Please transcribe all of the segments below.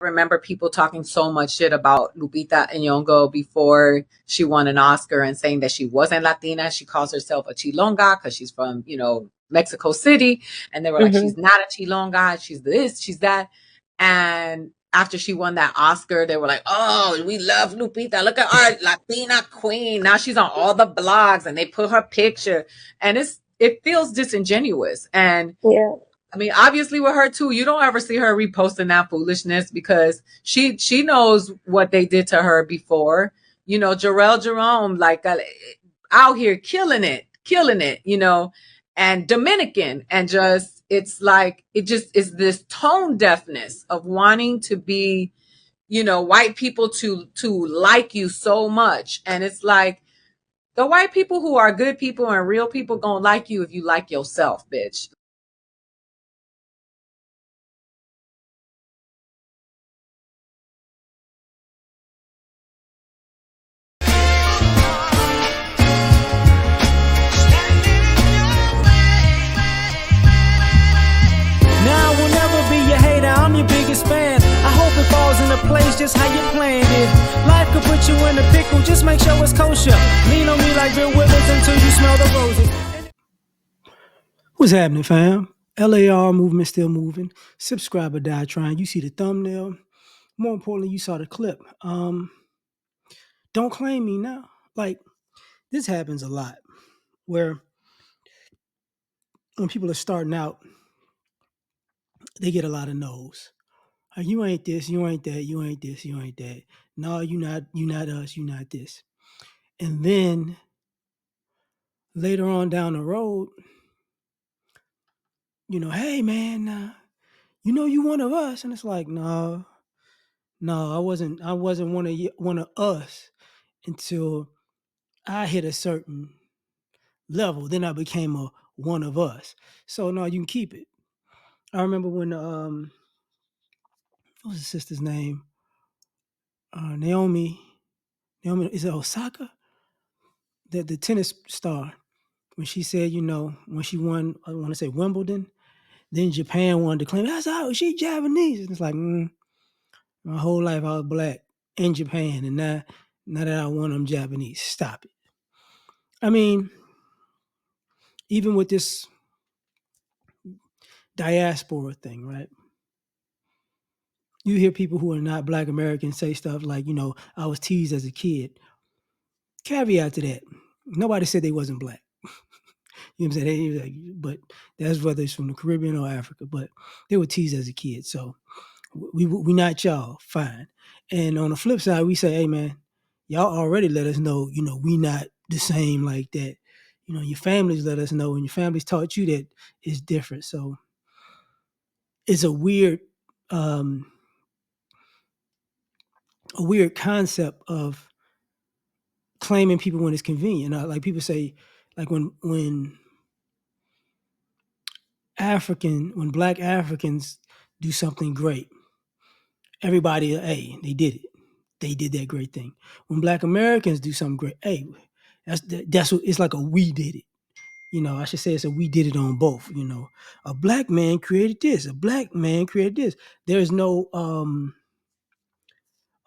remember people talking so much shit about Lupita Nyong'o before she won an Oscar and saying that she wasn't Latina. She calls herself a Chilonga because she's from, Mexico City. And they were like, Hmm. she's not a Chilonga. She's this, she's that. And after she won that Oscar, they were like, oh, we love Lupita. Look at our Latina queen. Now she's on all the blogs and they put her picture. And it feels disingenuous. And Yeah. I mean, obviously with her too, you don't ever see her reposting that foolishness because she knows what they did to her before. Jarrell Jerome, like out here killing it, and Dominican, and just it's like it just is this tone deafness of wanting to be, white people to like you so much, and it's like the white people who are good people and real people gonna like you if you like yourself, bitch. Now I will never be your hater, I'm your biggest fan. I hope it falls into place just how you planned it. Life could put you in a pickle, just make sure it's kosher. Lean on me like Bill Withers until you smell the roses. What's happening, fam? L.A.R. movement still moving. Subscriber die trying. You see the thumbnail. More importantly, you saw the clip. Don't claim me now. Like, this happens a lot where when people are starting out, they get a lot of no's. You ain't this, you ain't that, you ain't this, you ain't that. No, you not us, you not this. And then later on down the road, hey man, you one of us, and it's like, no, no, I wasn't one of us until I hit a certain level. Then I became a one of us. So no, you can keep it. I remember when what was the sister's name? Naomi. Naomi, is it Osaka? The tennis star. When she said, when she won, I want to say Wimbledon, then Japan wanted to claim that's how she Japanese. And it's like, my whole life I was black in Japan, and now that I won, I'm Japanese. Stop it. I mean, even with this diaspora thing, right? You hear people who are not black Americans say stuff like, I was teased as a kid. Caveat to that, nobody said they wasn't black. You know what I'm saying? But that's whether it's from the Caribbean or Africa. But they were teased as a kid. So we not y'all, fine. And on the flip side, we say, hey man, y'all already let us know, we not the same like that. Your families let us know, and your families taught you that it's different. So it's um, a weird concept of claiming people when it's convenient. Like people say, like when black Africans do something great, everybody, hey, they did it. They did that great thing. When black Americans do something great, hey, that's what it's like a we did it. I should say it's a we did it on both. A black man created this, a black man created this. There is no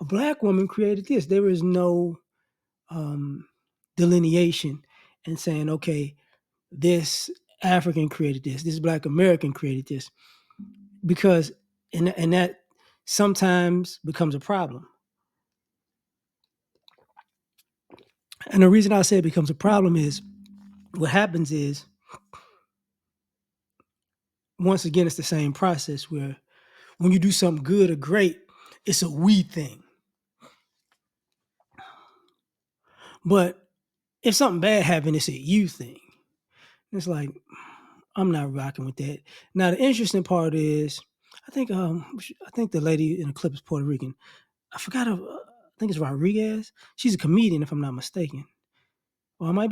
a black woman created this. There is no um delineation and saying, okay, this African created this black American created this. Because and that sometimes becomes a problem. And the reason I say it becomes a problem is what happens is, once again, it's the same process where when you do something good or great, it's a we thing. But if something bad happened, it's a you thing. It's like, I'm not rocking with that. Now the interesting part is, I think the lady in the clip is Puerto Rican. I forgot her. I think it's Rodriguez. She's a comedian, if I'm not mistaken. Well, I might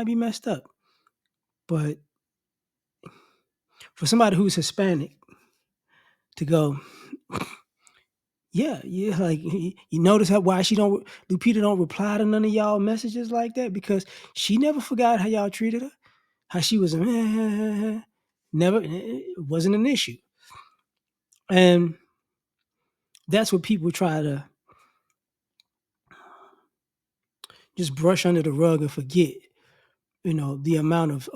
be messed up. But for somebody who's Hispanic to go, yeah, like you notice why Lupita don't reply to none of y'all messages like that, because she never forgot how y'all treated her, how she was never, it wasn't an issue. And That's what people try to just brush under the rug and forget. The amount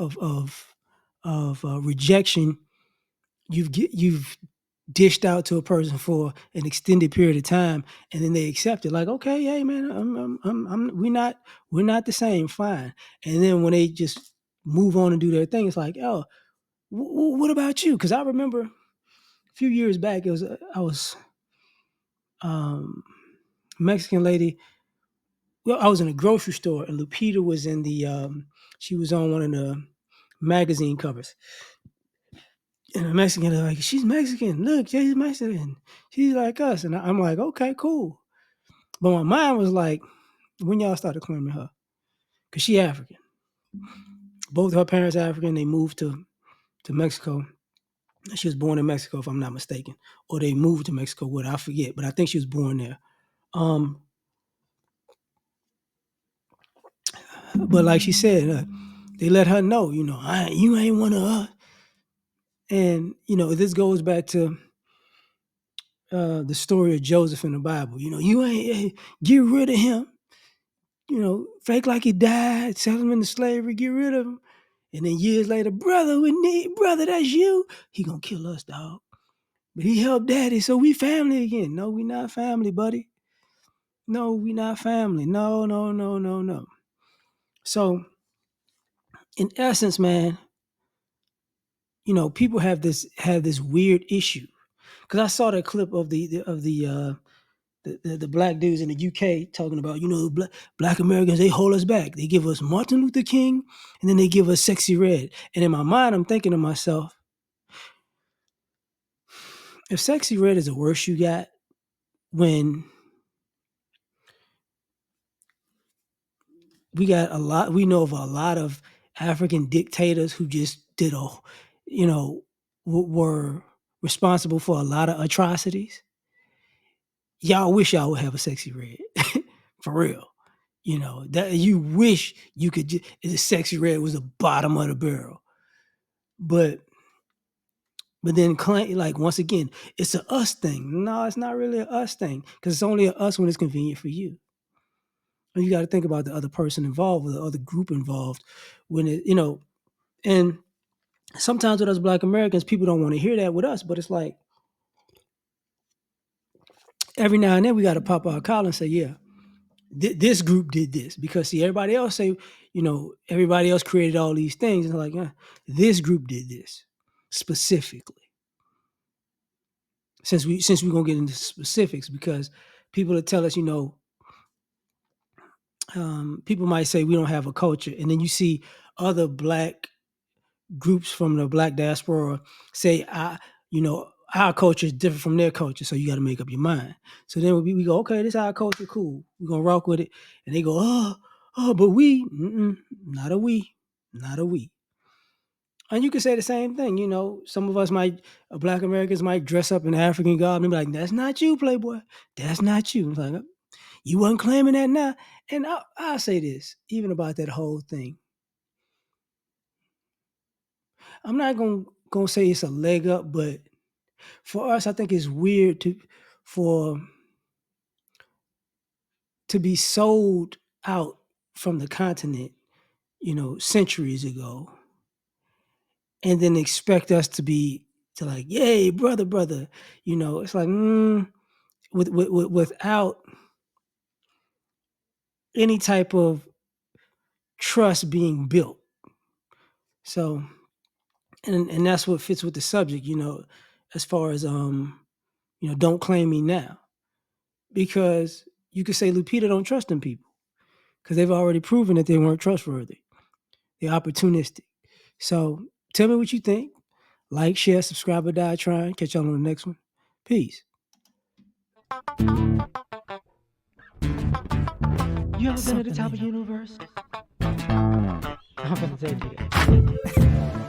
of rejection you've dished out to a person for an extended period of time, and then they accept it like, okay, hey man, we're not the same, fine. And then when they just move on and do their thing, it's like, oh, what about you? Because I remember a few years back, I was Mexican lady. Well, I was in a grocery store, and Lupita was in the she was on one of the magazine covers. And the Mexican are like, she's Mexican. Look, she's Mexican. She's like us. And I'm like, okay, cool. But my mind was like, when y'all started claiming her? Because she African. Both her parents are African. They moved to Mexico. She was born in Mexico, if I'm not mistaken. Or they moved to Mexico with her. I forget. But I think she was born there. But like she said, they let her know, you ain't one of us. And, this goes back to the story of Joseph in the Bible. You ain't, get rid of him. Fake like he died, sell him into slavery, get rid of him. And then years later, brother, that's you. He gonna kill us, dog. But he helped daddy, so we family again. No, we not family, buddy. No, we not family. No, no, no, no, no. So, in essence, man, people have this weird issue. Because I saw that clip of the black dudes in the UK talking about, black Americans, they hold us back. They give us Martin Luther King, and then they give us Sexy Red. And in my mind, I'm thinking to myself, if Sexy Red is the worst you got, when we know of a lot of African dictators who just were responsible for a lot of atrocities. Y'all wish y'all would have a Sexy Red, for real. That you wish you could just, the Sexy Red was the bottom of the barrel. But then claim, like, once again, it's a us thing. No, it's not really a us thing, because it's only a us when it's convenient for you. And you got to think about the other person involved or the other group involved when and sometimes with us black Americans, people don't want to hear that with us, but it's like every now and then we got to pop our collar and say, yeah, this group did this, because see, everybody else say, everybody else created all these things, and like, this group did this specifically. Since we're gonna get into specifics, because people will tell us, people might say we don't have a culture, and then you see other black groups from the black diaspora say, our culture is different from their culture, so you got to make up your mind. So then we go, okay, this is our culture, cool, we're gonna rock with it. And they go, but we, not a we, not a we. And you can say the same thing. Some of us black Americans might dress up in African garb and be like, that's not you, Playboy. That's not you. It's like, you wasn't claiming that now. And I'll say this, even about that whole thing. I'm not gonna say it's a leg up, but for us, I think it's weird for to be sold out from the continent, centuries ago, and then expect us to like, yay, brother. It's like, without any type of trust being built. So, and that's what fits with the subject, as far as don't claim me now, because you could say Lupita don't trust them people because they've already proven that they weren't trustworthy. They're opportunistic. So tell me what you think. Like, share, subscribe, or die trying. Catch y'all on the next one. Peace. You ever been at the top of the universe? I'm gonna say it again.